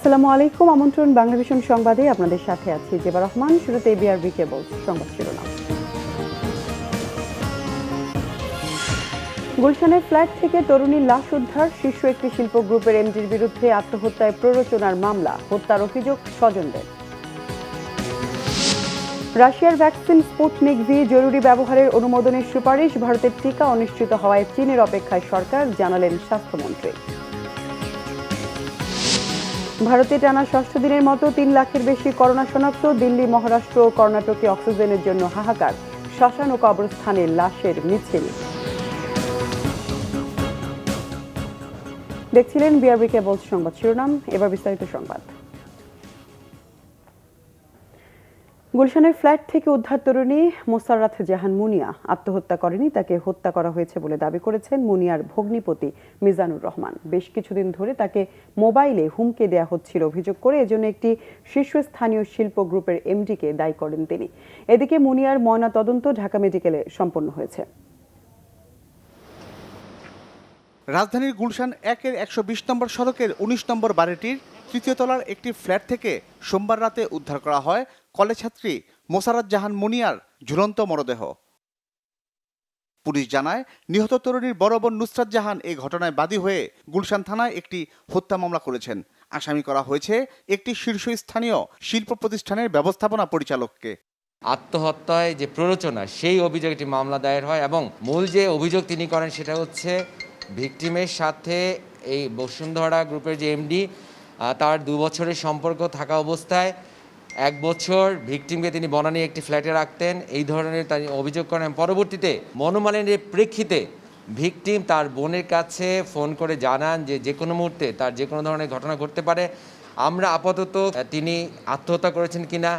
আসসালামু আলাইকুম। আমন্ত্রণ বাংলাভিশন সংবাদে আপনাদের সাথে আছি জেবা রহমান। শুরুতে বিআরবি কেবল সংবাদ শিরোনাম। গুলশানের ফ্ল্যাট থেকে তরুণীর লাশ উদ্ধার। শীর্ষ একটি শিল্প গ্রুপের এমডির বিরুদ্ধে আত্মহত্যায় প্ররোচনার মামলা, হত্যার অভিযোগ স্বজনদের। রাশিয়ার ভ্যাকসিন স্পুটনিক ভি জরুরি ব্যবহারের অনুমোদনের সুপারিশ। ভারতের টিকা অনিশ্চিত হওয়ায় চীনের অপেক্ষায় সরকার, জানালেন স্বাস্থ্যমন্ত্রী। ভারতে টানা ষষ্ঠ দিনের মতো ৩ লাখের বেশি করোনা শনাক্ত। দিল্লি, মহারাষ্ট্র ও কর্ণাটকে অক্সিজেনের জন্য হাহাকার। শ্মশান ও কবরস্থানে লাশের মিছিল। দেখছিলেন বিআরবি কেবল সংবাদ শিরোনাম, এবার বিস্তারিত সংবাদ। গুলশানের ফ্ল্যাট থেকে উদ্ধার তরুণী মোসাররাত জাহান মুনিয়া আত্মহত্যা করেনি, তাকে হত্যা করা হয়েছে বলে দাবি করেছেন মুনিয়ার ভগ্নিপতি মিজানুর রহমান। বেশ কিছুদিন ধরে তাকে মোবাইলে হুমকি দেওয়া হচ্ছিল অভিযোগ করে এজন্য একটি শীর্ষস্থানীয় শিল্প গ্রুপের এমডিকে দায়ী করেন তিনি। এদিকে মুনিয়ার ময়না তদন্ত ঢাকা মেডিকেলে সম্পন্ন হয়েছে। রাজধানীর গুলশান 1-এর 120 নম্বর সড়কের 19 নম্বর বাড়িটির তৃতীয় তলার একটি ফ্ল্যাট থেকে সোমবার রাতে উদ্ধার করা হয় কলেজ ছাত্রী মোসাররাত জাহান মুনিয়ার ঝুলন্ত মরদেহ। পুলিশ জানায়, নিহত তরুণীর বড় বোন নুসরাত জাহান এই ঘটনায় বাদী হয়ে গুলশান থানায় একটি হত্যা মামলা করেছেন। আসামি করা হয়েছে একটি শীর্ষস্থানীয় শিল্প প্রতিষ্ঠানের ব্যবস্থাপনা পরিচালককে। আত্মহত্যায় যে প্ররোচনা, সেই অভিযোগে একটি মামলা দায়ের হয় এবং মূল যে অভিযোগ তিনি করেন সেটা হচ্ছে ভিকটিমের সাথে এই বসুন্ধরা গ্রুপের যে এমডি, তার 2 বছরের সম্পর্ক থাকা অবস্থায় 1 বছর ভিকটিমকে তিনি বনানী একটি ফ্ল্যাটে রাখতেন, এই ধরনের তার অভিযোগ করেন। পরবর্তীতে মনোমালিন্যের প্রেক্ষিতে ভিকটিম তার বোনের কাছে ফোন করে জানান যে কোনো মুহূর্তে তার যে কোনো ধরনের ঘটনা ঘটতে পারে। আমরা আপাতত তিনি আত্মহত্যা করেছেন কিনা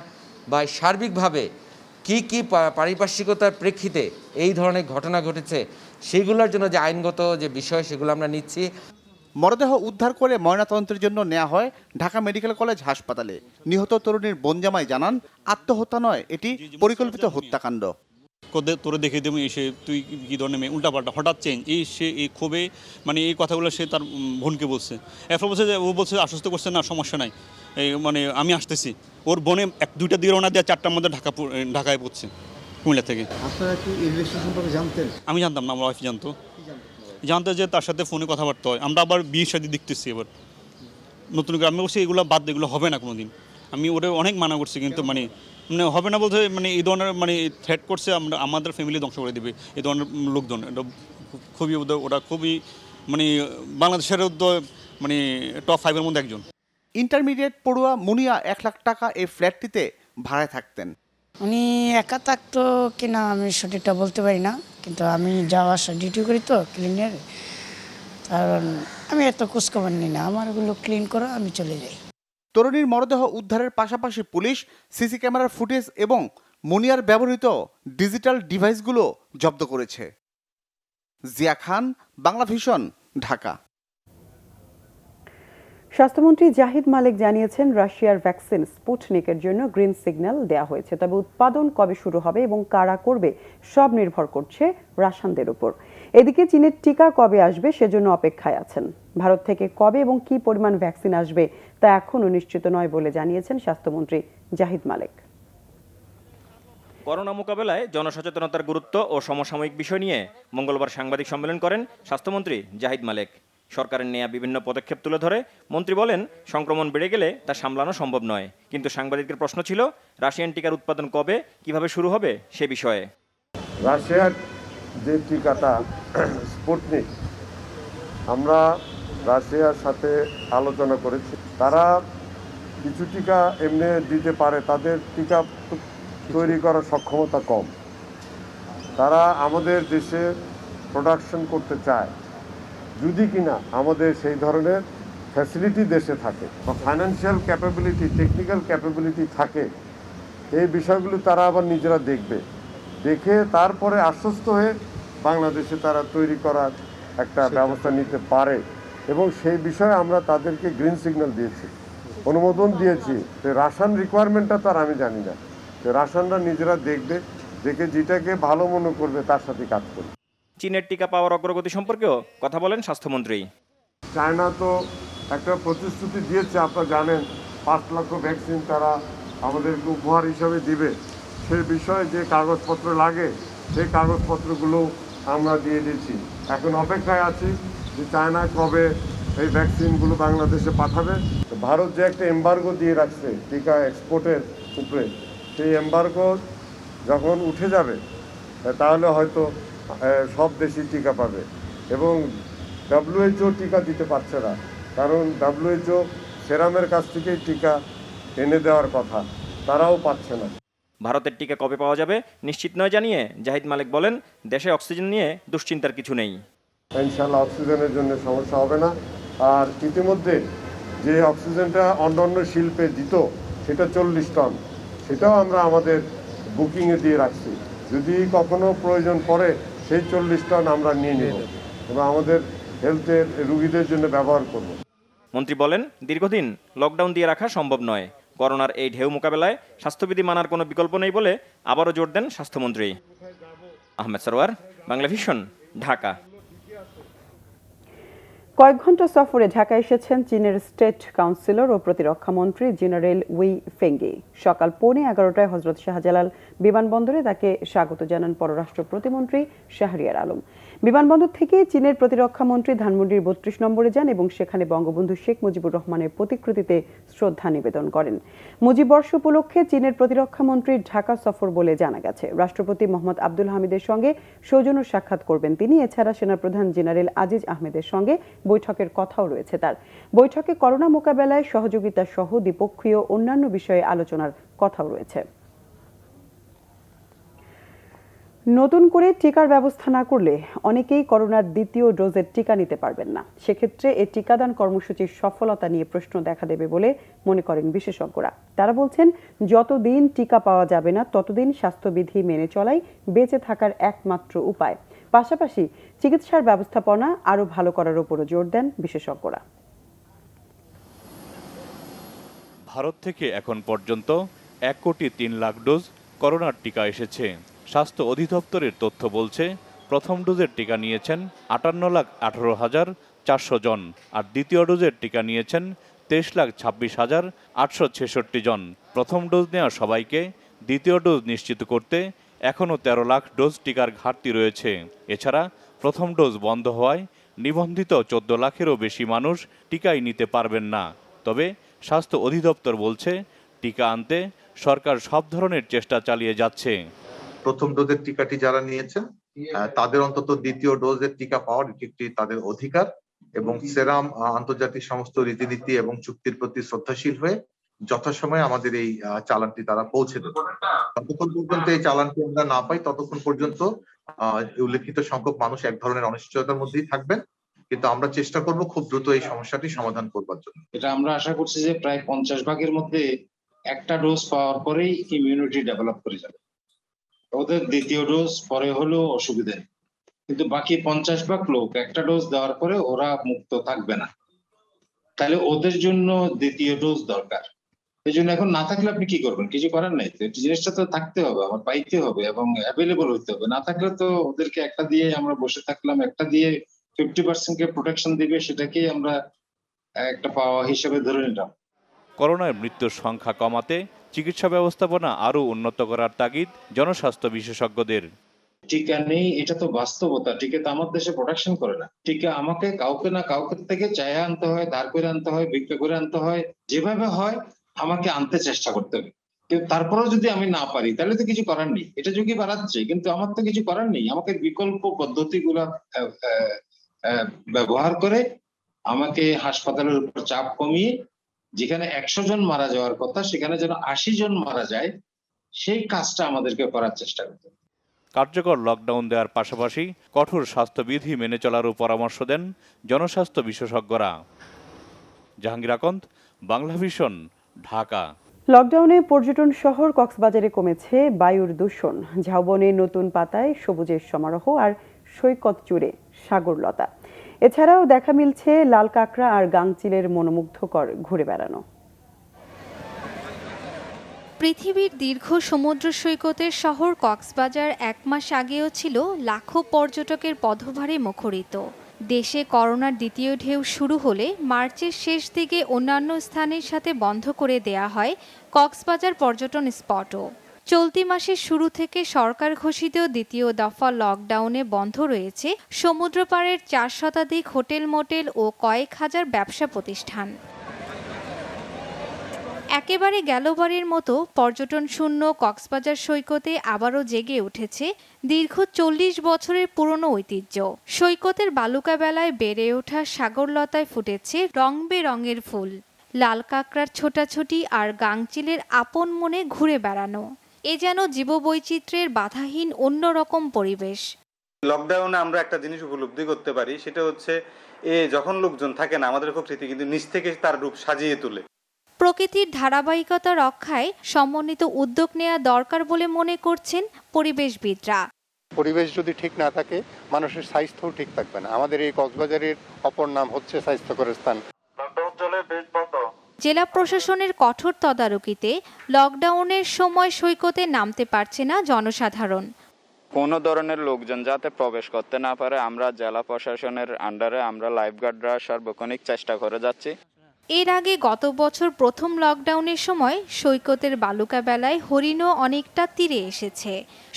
বা সার্বিকভাবে কি পারিপার্শ্বিকতার প্রেক্ষিতে এই ধরনের ঘটনা ঘটেছে সেগুলোর জন্য যে আইনগত যে বিষয় সেগুলো আমরা নিচ্ছি। মরদেহ উদ্ধার করে ময়নাতদন্তের জন্য নেওয়া হয় ঢাকা মেডিকেল কলেজ হাসপাতালে। নিহত তরুণীর বোন জামাই জানান, আত্মহত্যা নয়, এটি পরিকল্পিত হত্যাকাণ্ড। তোরে দেখে দেবো এসে তুই কী ধরনের মেয়ে, উল্টাপাল্টা হঠাৎ চেঞ্জ, সে এই ক্ষোভে মানে এই কথাগুলো সে তার বোনকে বলছে। এরপর বলছে যে ও বলছে আশ্বস্ত করছে না সমস্যা নাই, এই মানে আমি আসতেছি। ওর বোনে 1-2টা দিকে রওনা দেওয়া 4টার মধ্যে ঢাকায় পড়ছে কুমিল্লা থেকে। আপনারা কি এই রিলেশন সম্পর্কে জানতেন? আমি জানতাম না, আমার ওয়াইফ জানতো যে তার সাথে ফোনে কথাবার্তা হয়। আমরা আবার বিয়ের সাথে দেখতেছি এবার নতুন করে। আমি বলছি এগুলো বাদ, এগুলো হবে না কোনো দিন। আমি ওরা অনেক মানা করছি, কিন্তু মানে হবে না বলতে মানে এই ধরনের মানে থ্রেট করছে আমাদের ফ্যামিলি ধ্বংস করে দেবে এই ধরনের লোকজন। এটা খুবই ওরা খুবই মানে বাংলাদেশের মানে টপ 5-এর মধ্যে একজন। ইন্টারমিডিয়েট পড়ুয়া মুনিয়া 1 লাখ টাকা এই ফ্ল্যাটটিতে ভাড়ায় থাকতেন। উনি একা থাকতো কিনা আমি সঠিকটা বলতে পারি না, কিন্তু আমি যাওয়া আসা ডিউটি করি তো ক্লিনের, কারণ আমি এত খোঁজখবর নিই না, আমার ওগুলো ক্লিন করো, আমি চলে যাই। তরুণীর মরদেহ উদ্ধারের পাশাপাশি পুলিশ সিসি ক্যামেরার ফুটেজ এবং মুনিয়ার ব্যবহৃত ডিজিটাল ডিভাইসগুলো জব্দ করেছে। জিয়া খান, বাংলাভিশন, ঢাকা। স্বাস্থ্যমন্ত্রী জাহিদ মালেক জানিয়েছেন, রাশিয়ার ভ্যাকসিন স্পুটনিকের জন্য গ্রিন সিগন্যাল দেওয়া হয়েছে, তবে উৎপাদন কবে শুরু হবে এবং কারা করবে সব নির্ভর করছে রাশিয়ানদের উপর। এদিকে চীনের টিকা কবে আসবে সেজন্য অপেক্ষায় আছেন। ভারত থেকে কবে এবং কি পরিমাণ ভ্যাকসিন আসবে তা এখনও নিশ্চিত নয় বলে জানিয়েছেন স্বাস্থ্যমন্ত্রী জাহিদ মালেক। করোনা মোকাবেলায় জনসচেতনতার গুরুত্ব ও সমসাময়িক বিষয় নিয়ে মঙ্গলবার সাংবাদিক সম্মেলন করেন স্বাস্থ্যমন্ত্রী জাহিদ মালেক। সরকারের নেয়া বিভিন্ন পদক্ষেপ তুলে ধরে মন্ত্রী বলেন, সংক্রমণ বেড়ে গেলে তা সামলানো সম্ভব নয়, কিন্তু সাংবাদিকদের প্রশ্ন ছিল রাশিয়ান টিকার উৎপাদন কবে, কিভাবে শুরু হবে সে বিষয়ে। রাশিয়ার যে টিকাটা স্পুটনিক, আমরা রাশিয়ার সাথে আলোচনা করেছি। তারা কিছু টিকা এমনি দিতে পারে, তাদের টিকা তৈরি করার সক্ষমতা কম। তারা আমাদের দেশে প্রোডাকশন করতে চায়, যদি কিনা আমাদের সেই ধরনের ফ্যাসিলিটি দেশে থাকে বা ফাইন্যান্সিয়াল ক্যাপাবিলিটি, টেকনিক্যাল ক্যাপাবিলিটি থাকে। এই বিষয়গুলো তারা আবার নিজেরা দেখে তারপরে আশ্বস্ত হয়ে বাংলাদেশে তারা তৈরি করার একটা ব্যবস্থা নিতে পারে, এবং সেই বিষয়ে আমরা তাদেরকে গ্রিন সিগন্যাল দিয়েছি, অনুমোদন দিয়েছি। রাশিয়ান রিকোয়ারমেন্টটা তার আমি জানি না, রাশিয়ানরা নিজেরা দেখে যেটাকে ভালো মনে করবে তার সাথে কাজ করবে। চীনের টিকা পাওয়ার অগ্রগতি সম্পর্কেও কথা বলেন স্বাস্থ্যমন্ত্রী। চায়না তো একটা প্রতিশ্রুতি দিয়েছে, আপনারা জানেন 5 লক্ষ ভ্যাকসিন তারা আমাদেরকে উপহার হিসাবে দিবে। সেই বিষয়ে যে কাগজপত্র লাগে সেই কাগজপত্রগুলো আমরা দিয়ে দিচ্ছি। এখন অপেক্ষায় আছি যে চায়না কবে এই ভ্যাকসিনগুলো বাংলাদেশে পাঠাবে। ভারত যে একটা এম্বার্গো দিয়ে রাখছে টিকা এক্সপোর্টের উপরে, সেই এম্বার্গো যখন উঠে যাবে তাহলে হয়তো সব দেশই টিকা পাবে। এবং WHO টিকা দিতে পারছে না, কারণ WHO সেরামের কাছ থেকেই টিকা এনে দেওয়ার কথা, তারাও পাচ্ছে না। ভারতের টিকা কবে পাওয়া যাবে নিশ্চিত নয় জানিয়ে জাহিদ মালেক বলেন, দেশে অক্সিজেন নিয়ে দুশ্চিন্তার কিছু নেই। ইনশাআল্লাহ অক্সিজেনের জন্য সমস্যা হবে না। আর ইতিমধ্যে যে অক্সিজেনটা অন্যান্য শিল্পে দিত সেটা 40 টন, সেটাও আমরা আমাদের বুকিংয়ে দিয়ে রাখছি। যদি কখনো প্রয়োজন পড়ে সেই 40 টন আমরা নিয়ে নেব এবং আমাদের হেলথের রুগীদের জন্য ব্যবহার করব। মন্ত্রী বলেন, দীর্ঘদিন লকডাউন দিয়ে রাখা সম্ভব নয়। করোনার এই ঢেউ মোকাবেলায় স্বাস্থ্যবিধি মানার কোনো বিকল্প নেই বলে আবারও জোর দেন স্বাস্থ্যমন্ত্রী। আহমেদ সরওয়ার, বাংলাভিশন, ঢাকা। কয়েক ঘন্টা সফরে ঢাকা এসেছেন চীনের স্টেট কাউন্সিলর ও প্রতিরক্ষা মন্ত্রী জেনারেল উই ফেঙ্গি। সকাল 11:15টায় হজরত শাহজালাল বিমানবন্দরে তাকে স্বাগত জানান পররাষ্ট্র প্রতিমন্ত্রী শাহরিয়ার আলম। বিমানবন্দর থেকে চীনের প্রতিরক্ষা মন্ত্রী ধানমন্ডির 32 নম্বরে যান এবং সেখানে বঙ্গবন্ধু শেখ মুজিবুর রহমানের প্রতিকৃতিতে শ্রদ্ধা নিবেদন করেন। মুজিববর্ষ উপলক্ষে চীনের প্রতিরক্ষা মন্ত্রীর ঢাকা সফর বলে জানা গেছে। রাষ্ট্রপতি মোহাম্মদ আব্দুল হামিদের সঙ্গে সৌজন্য সাক্ষাৎ করবেন তিনি। এছাড়া সেনাপ্রধান জেনারেল আজিজ আহমেদের সঙ্গে বৈঠকের কথাও রয়েছে তার। বৈঠকে করোনা মোকাবেলায় সহযোগিতা সহ দ্বিপক্ষীয় অন্যান্য বিষয়ে আলোচনার কথাও রয়েছে। নতুন করে টিকার ব্যবস্থা না করলে অনেকেই করোনার দ্বিতীয় ডোজের টিকা নিতে পারবেন না। সেক্ষেত্রে এই টিকাদান কর্মসূচির সফলতা নিয়ে প্রশ্ন দেখা দেবে বলে মনে করেন বিশেষজ্ঞরা। তারা বলছেন, যতদিন টিকা পাওয়া যাবে না ততদিন স্বাস্থ্যবিধি মেনে চলাই বেঁচে থাকার একমাত্র উপায়। পাশাপাশি চিকিৎসার ব্যবস্থাপনা আরও ভালো করার উপরও জোর দেন বিশেষজ্ঞরা। ভারত থেকে এখন পর্যন্ত 1,03,00,000 ডোজ করোনার টিকা এসেছে। স্বাস্থ্য অধিদপ্তরের তথ্য বলছে, প্রথম ডোজের টিকা নিয়েছেন 58,18,400 জন, আর দ্বিতীয় ডোজের টিকা নিয়েছেন 23,26,866 জন। প্রথম ডোজ নেওয়া সবাইকে দ্বিতীয় ডোজ নিশ্চিত করতে এখনও 13 লাখ ডোজ টিকার ঘাটতি রয়েছে। এছাড়া প্রথম ডোজ বন্ধ হওয়ায় নিবন্ধিত 14 লাখেরও বেশি মানুষ টিকাই নিতে পারবেন না। তবে স্বাস্থ্য অধিদপ্তর বলছে, টিকা আনতে সরকার সব ধরনের চেষ্টা চালিয়ে যাচ্ছে। প্রথম ডোজের টিকাটি যারা নিয়েছেন তাদের অন্তত দ্বিতীয় ডোজের টিকা পাওয়ার একটি তাদের অধিকার, এবং সেরাম আন্তর্জাতিক সমস্ত রীতিনীতি এবং চুক্তির প্রতি শ্রদ্ধাশীল হয়ে যথাসময়ে আমাদের এই চালানটি তারা পৌঁছে দেবে। ততক্ষণ পর্যন্ত এই চালানটি আমরা না পাই ততক্ষণ পর্যন্ত উল্লেখিত সংখ্যক মানুষ এক ধরনের অনিশ্চয়তার মধ্যেই থাকবেন, কিন্তু আমরা চেষ্টা করব খুব দ্রুত এই সমস্যাটি সমাধান করবার জন্য। এটা আমরা আশা করছি যে প্রায় 50 ভাগের মধ্যে একটা ডোজ পাওয়ার পরেই ইমিউনিটি ডেভেলপ করে যাবে। ওদের দ্বিতীয় ডোজ পরে হলেও অসুবিধা নেই, কিন্তু বাকি 50 ভাগ লোক একটা ডোজ দেওয়ার পরে ওরা মুক্ত থাকবে না। তাহলে ওদের জন্য দ্বিতীয় ডোজ দরকার। এই জন্য এখন না থাকলে আপনি কি করবেন? কিছু করার নাই। তো জিনিসটা তো থাকতে হবে, আমার পাইতে হবে এবং অ্যাভেলেবল হতে হবে। না থাকলে তো ওদেরকে একটা দিয়ে আমরা বসে থাকলাম, একটা দিয়ে 50% কে প্রোটেকশন দিবে, সেটাকেই আমরা একটা পাওয়া হিসেবে ধরে নিলাম। করোনায় মৃত্যুর সংখ্যা কমাতে চিকিৎসা ব্যবস্থাপনা আরও উন্নত করার তাগিদ জনস্বাস্থ্য বিশেষজ্ঞদের। টিকা নেই, এটা তো বাস্তবতা। টিকা তো আমার দেশে প্রোটেকশন করে না। টিকা আমাকে কাউকে না কাউকে থেকে চাইয়া আনতে হয়, ধার করে আনতে হয়, ভিক্ষা করে আনতে হয়, যেভাবে হয় আমাকে আনতে চেষ্টা করতে হবে। কিন্তু তারপরেও যদি আমি না পারি তাহলে তো কিছু করার নেই। এটা ঝুঁকি বাড়াচ্ছে, কিন্তু আমার তো কিছু করার নেই। আমাকে বিকল্প পদ্ধতিগুলা ব্যবহার করে আমাকে হাসপাতালের উপর চাপ কমিয়ে যেখানে 100 জন মারা যাওয়ার কথা সেখানে যেন 80 জন মারা যায়, সেই কাজটা আমাদেরকে করার চেষ্টা করতে হবে। কার্যকর লকডাউন দেওয়ার পাশাপাশি কঠোর স্বাস্থ্যবিধি মেনে চলারও পরামর্শ দেন জনস্বাস্থ্য বিশেষজ্ঞরা। জাহাঙ্গীর আকন্দ, বাংলাভিশন, ঢাকা। লকডাউনে পর্যটন শহর কক্সবাজারে কমেছে বায়ুর দূষণ। ঝাউবনে নতুন পাতায় সবুজের সমারোহ আর সৈকত জুড়ে সাগরলতা। এছাড়াও দেখা মিলছে লাল কাঁকড়া আর গাংচিলের মনোমুগ্ধকর ঘুরে বেড়ানো। পৃথিবীর দীর্ঘ সমুদ্র সৈকতের শহর কক্সবাজার 1 মাস আগেও ছিল লাখো পর্যটকের পদভারে মুখরিত। দেশে করোনার দ্বিতীয় ঢেউ শুরু হলে মার্চের শেষ দিকে অন্যান্য স্থানের সাথে বন্ধ করে দেয়া হয় কক্সবাজার পর্যটন স্পটও। চলতি মাসের শুরু থেকে সরকার ঘোষিত দ্বিতীয় দফা লকডাউনে বন্ধ রয়েছে সমুদ্রপাড়ের 4 শতাধিক হোটেল মোটেল ও কয়েক হাজার ব্যবসা প্রতিষ্ঠান। একেবারে গেলবারের মতো পর্যটন শূন্য কক্সবাজার সৈকতে আবারও জেগে উঠেছে দীর্ঘ 40 বছরের পুরনো ঐতিহ্য। সৈকতের বালুকা বেলায় বেড়ে ওঠা সাগরলতায় ফুটেছে রং বেরঙের ফুল, লাল কাঁকড়ার ছোটাছুটি আর গাংচিলের আপন মনে ঘুরে বেড়ানো। এ যেন জীববৈচিত্র্যের বাধাহীন অন্যরকম পরিবেশ। লকডাউনে আমরা একটা জিনিস উপলব্ধি করতে পারি, সেটা হচ্ছে যখন লোকজন থাকে না, আমাদের প্রকৃতি কিন্তু নিচ থেকে তার রূপ সাজিয়ে তোলে। প্রকৃতির ধারাবাহিকতা রক্ষায় সমন্বিত উদ্যোগ নেওয়া দরকার বলে মনে করছেন পরিবেশবিদরা। পরিবেশ যদি ঠিক না থাকে মানুষের স্বাস্থ্যও ঠিক থাকবে না। আমাদের এই কক্সবাজারের অপর নাম হচ্ছে স্বাস্থ্যকর স্থান। জেলা প্রশাসনের কঠোর তদারকিতে লকডাউনের সময় সৈকতে নামতে পারছে না জনসাধারণ। কোনো ধরনের লোকজন যাতে প্রবেশ করতে না পারে আমরা জেলা প্রশাসনের আন্ডারে আমরা লাইফগার্ডরা সার্বক্ষণিক চেষ্টা করে যাচ্ছি। এর আগে গত বছর প্রথম লকডাউনের সময় সৈকতের বালুকা বেলায় হরিণও অনেকটা তীরে এসেছে।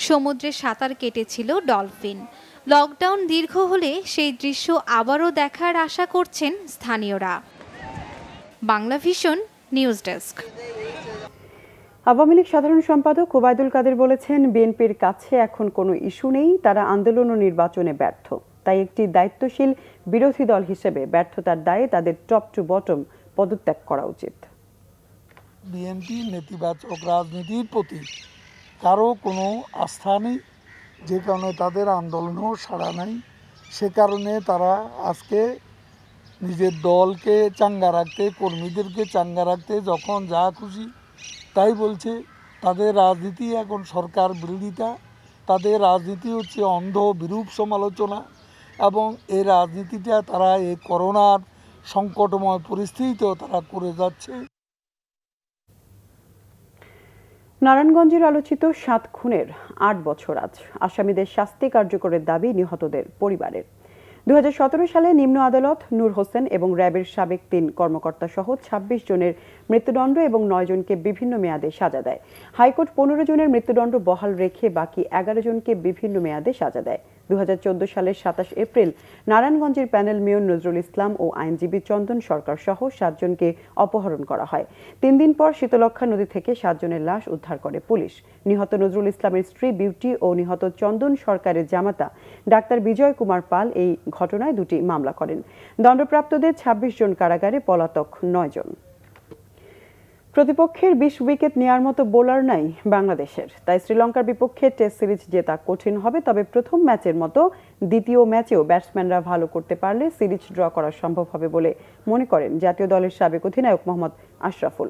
সমুদ্রে সাঁতার কেটেছিল ডলফিন। লকডাউন দীর্ঘ হলে সেই দৃশ্য আবারও দেখার আশা করছেন স্থানীয়রা। Bangla vision news desk. Awami League সাধারণ সম্পাদক ওবায়দুল কাদের বলেছেন, বিএনপির কাছে এখন কোনো ইস্যু নেই, তারা আন্দোলন ও নির্বাচনে ব্যর্থ। তাই একটি দায়িত্বশীল বিরোধী দল হিসেবে ব্যর্থতার দায়ে তাদের টপ টু বটম পদত্যাগ করা উচিত। বিএনপি নেতিবাচক রাজনীতির প্রতি কারো কোনো আস্থা নেই, যে কারণে তাদের আন্দোলনেও সাড়া নাই। সে কারণে তারা আজকে নিজের দলকে চাঙ্গা রাখতে, কর্মীদেরকে চাঙ্গা রাখতে যখন যা খুশি তাই বলছে। তাদের রাজনীতি এখন সরকার বিরোধিতা, তাদের রাজনীতি হচ্ছে অন্ধ বিরূপ সমালোচনা, এবং এই রাজনীতিটা তারা এই করোনার সংকটময় পরিস্থিতিতেও তারা করে যাচ্ছে। নারায়ণগঞ্জের আলোচিত 7 খুনের 8 বছর আজ। আসামিদের শাস্তি কার্যকরের দাবি নিহতদের পরিবারের। 2017 সালে নিম্ন আদালত নূর হোসেন এবং র্যাবের সাবেক 3 কর্মকর্তা সহ 26 জনের মৃত্যুদণ্ড এবং 9 জনকে বিভিন্ন মেয়াদে সাজা দেয়। হাইকোর্ট 15 জনের মৃত্যুদণ্ড বহাল রেখে বাকি 11 জনকে বিভিন্ন মেয়াদে সাজা দেয়। 2014 সালের 27 এপ্রিল নারায়ণগঞ্জের প্যানেল মেয়র নজরুল ইসলাম ও আইনজীবী চন্দন সরকার সহ 7 জনকে অপহরণ করা হয়। 3 দিন পর শীতলক্ষা নদী থেকে 7 জনের লাশ উদ্ধার করে পুলিশ। নিহত নজরুল ইসলামের স্ত্রী বিউটি ও নিহত চন্দন সরকারের জামাতা ডাক্তার বিজয় কুমার পাল এই ঘটনায় 2টি মামলা করেন। দণ্ডপ্রাপ্তদের 26 জন কারাগারে, পলাতক 9 জন। প্রতিপক্ষের 20 উইকেট নেয়ার মতো বোলার নাই বাংলাদেশের, তাই শ্রীলঙ্কার বিপক্ষে টেস্ট সিরিজ জেতা কঠিন হবে। তবে প্রথম ম্যাচের মতো দ্বিতীয় ম্যাচেও ব্যাটসম্যানরা ভালো করতে পারলে সিরিজ ড্র করা সম্ভব হবে বলে মনে করেন জাতীয় দলের সাবেক অধিনায়ক মোহাম্মদ আশরাফুল।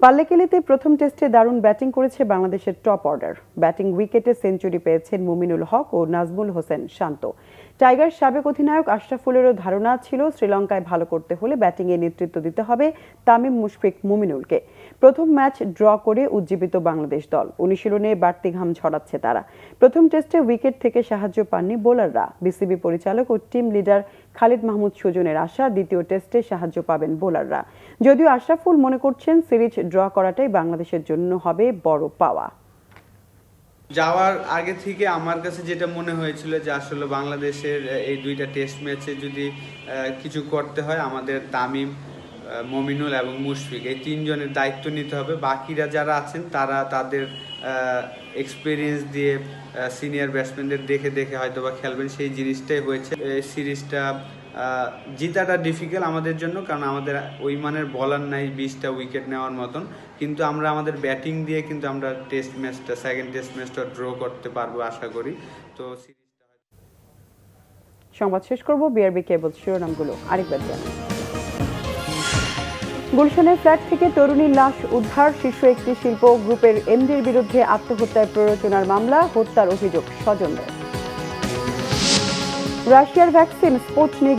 পাল্লেকেলিতে প্রথম টেস্টে দারুণ ব্যাটিং করেছে বাংলাদেশের টপ অর্ডার। ব্যাটিং উইকেটে সেঞ্চুরি পেয়েছেন মুমিনুল হক ও নাজমুল হোসেন শান্ত। টাইগার সাবেক অধিনায়ক আশরাফুলেরও ধারণা ছিল শ্রীলঙ্কায় ভালো করতে হলে ব্যাটিংয়ে নেতৃত্ব দিতে হবে তামিম মুশফিক মুমিনুলকে। প্রথম ম্যাচ ড্র করে উজ্জীবিত বাংলাদেশ দল। অনুশীলনে বাড়তি ঘাম ঝরাচ্ছে তারা। প্রথম টেস্টে উইকেট থেকে সাহায্য পাননি বোলাররা। বিসিবি পরিচালক ও টিম লিডার খালিদ মাহমুদ সুজনের আশা দ্বিতীয় টেস্টে সাহায্য পাবেন বোলাররা। যদিও আশরাফুল মনে করছেন সিরিজ ড্র করাটাই বাংলাদেশের জন্য হবে বড় পাওয়া। যাওয়ার আগে থেকে আমার কাছে যেটা মনে হয়েছিল যে আসলে বাংলাদেশের এই 2টা টেস্ট ম্যাচে যদি কিছু করতে হয় আমাদের তামিম, মমিনুল এবং মুশফিক এই 3 জনের দায়িত্ব নিতে হবে। বাকিরা যারা আছেন তারা তাদের এক্সপিরিয়েন্স দিয়ে সিনিয়র ব্যাটসম্যানদের দেখে দেখে হয়তো বা খেলবেন, সেই জিনিসটাই হয়েছে। এই সিরিজটা জিতাটা ডিফিকাল্ট আমাদের জন্য, কারণ আমাদের ওই মানের বলার নাই 20টা উইকেট নেওয়ার মতন। কিন্তু আমরা আমাদের ব্যাটিং দিয়ে কিন্তু আমরা সেকেন্ড টেস্ট ম্যাচটা ড্র করতে পারবো আশা করি। তো সংবাদ শেষ করব বিআরবি কেবল শিরোনামগুলো আরেকবার জানাই। গুলশানের ফ্ল্যাট থেকে তরুণীর লাশ উদ্ধার। শীর্ষ একটি শিল্প গ্রুপের এমডির বিরুদ্ধে আত্মহত্যায় প্ররোচনার মামলা, হত্যার অভিযোগ স্বজনদের। রাশিয়ার ভ্যাকসিন স্পুটনিক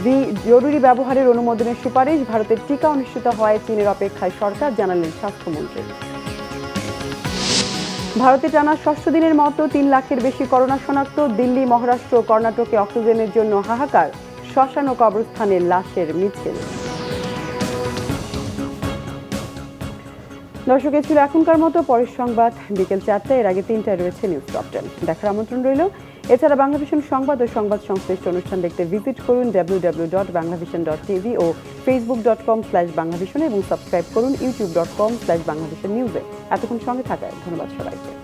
ভি জরুরি ব্যবহারের অনুমোদনের সুপারিশ। ভারতের টিকা অনুষ্ঠিত হওয়ায় চীনের অপেক্ষায় সরকার, জানালেন স্বাস্থ্যমন্ত্রী। ভারতে টানা 6ষ্ঠ দিনের মতো 3 লাখের বেশি করোনা শনাক্ত। দিল্লি, মহারাষ্ট্র ও কর্ণাটকে অক্সিজেনের জন্য হাহাকার। শ্মশান ও কবরস্থানে লাশের মিছিল। দর্শক, ছিল এখনকার মতো। পরের সংবাদ বিকেল 4টায়, এর আগে 3টায় রয়েছে নিউজ টপ 10। দেখার আমন্ত্রণ রইল। এছাড়া বাংলাভিশন সংবাদ ও সংবাদ সংশ্লিষ্ট অনুষ্ঠান দেখতে ভিজিট করুন www.banglavision.tv ও facebook.com/banglavision এবং সাবস্ক্রাইব করুন youtube.com/banglavision নিউজে। এতক্ষণ সঙ্গে থাকায় ধন্যবাদ সবাইকে।